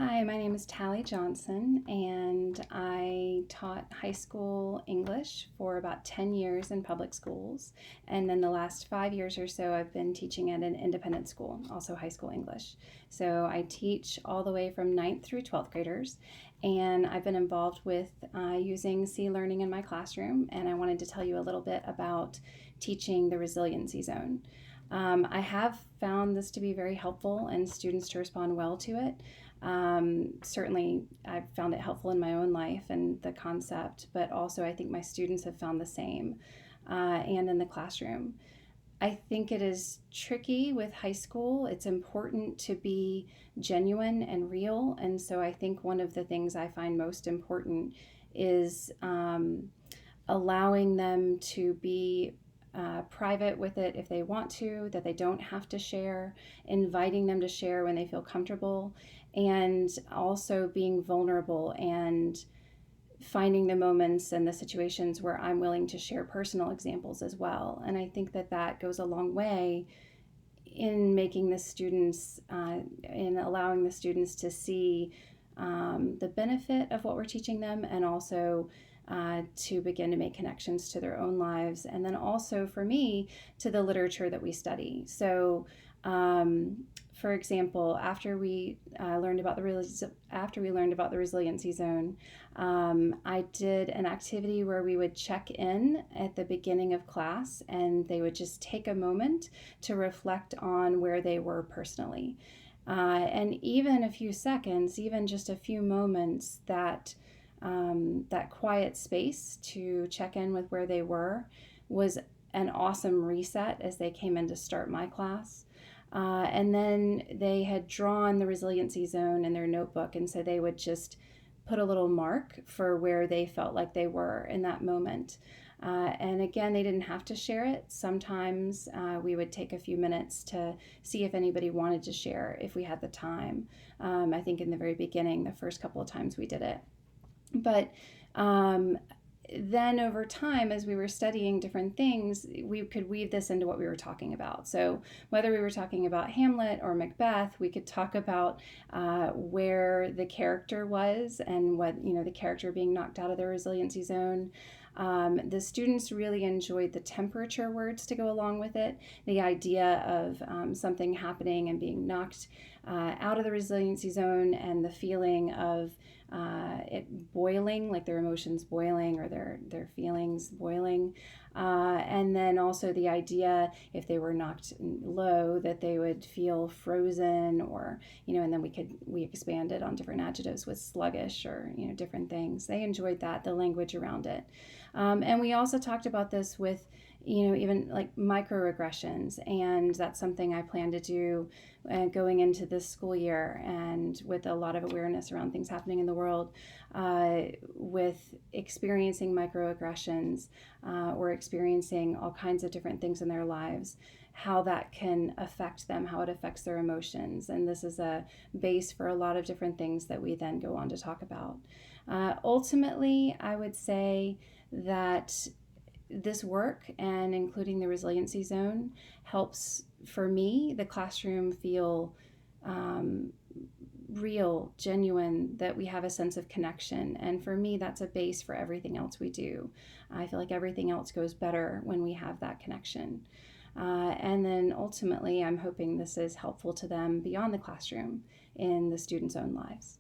Hi, my name is Tally Johnson, and I taught high school English for about 10 years in public schools. And then the last 5 years or so, I've been teaching at an independent school, also high school English. So I teach all the way from ninth through 12th graders, and I've been involved with using C learning in my classroom. And I wanted to tell you a little bit about teaching the resiliency zone. I have found this to be very helpful and students to respond well to it. Certainly, I've found it helpful in my own life and the concept, but also I think my students have found the same and in the classroom. I think it is tricky with high school. It's important to be genuine and real. And so I think one of the things I find most important is allowing them to be private with it if they want to, that they don't have to share, inviting them to share when they feel comfortable, and also being vulnerable and finding the moments and the situations where I'm willing to share personal examples as well. And I think that that goes a long way in making the students, in allowing the students to see the benefit of what we're teaching them, and also to begin to make connections to their own lives, and then also for me to the literature that we study. So, for example, after we learned about the resiliency zone, I did an activity where we would check in at the beginning of class, and they would just take a moment to reflect on where they were personally. And even a few seconds, even just a few moments, that quiet space to check in with where they were was an awesome reset as they came in to start my class. And then they had drawn the resiliency zone in their notebook, and so they would just put a little mark for where they felt like they were in that moment. And again, they didn't have to share it. Sometimes we would take a few minutes to see if anybody wanted to share if we had the time. I think in the very beginning, the first couple of times we did it. But then over time, as we were studying different things, we could weave this into what we were talking about. So whether we were talking about Hamlet or Macbeth, we could talk about where the character was and what, the character being knocked out of the resiliency zone. The students really enjoyed the temperature words to go along with it, the idea of something happening and being knocked out of the resiliency zone, and the feeling of it boiling, like their emotions boiling or their feelings boiling. And then also the idea, if they were knocked low, that they would feel frozen, or, and then we expanded on different adjectives with sluggish, or, different things. They enjoyed that, the language around it. And we also talked about this with, even like microaggressions, and that's something I plan to do going into this school year, and with a lot of awareness around things happening in the world, with experiencing microaggressions or experiencing all kinds of different things in their lives, how that can affect them, how it affects their emotions. And this is a base for a lot of different things that we then go on to talk about. Ultimately, I would say that this work, and including the resiliency zone, helps, for me, the classroom feel real, genuine, that we have a sense of connection. And for me, that's a base for everything else we do. I feel like everything else goes better when we have that connection. And then ultimately, I'm hoping this is helpful to them beyond the classroom in the students' own lives.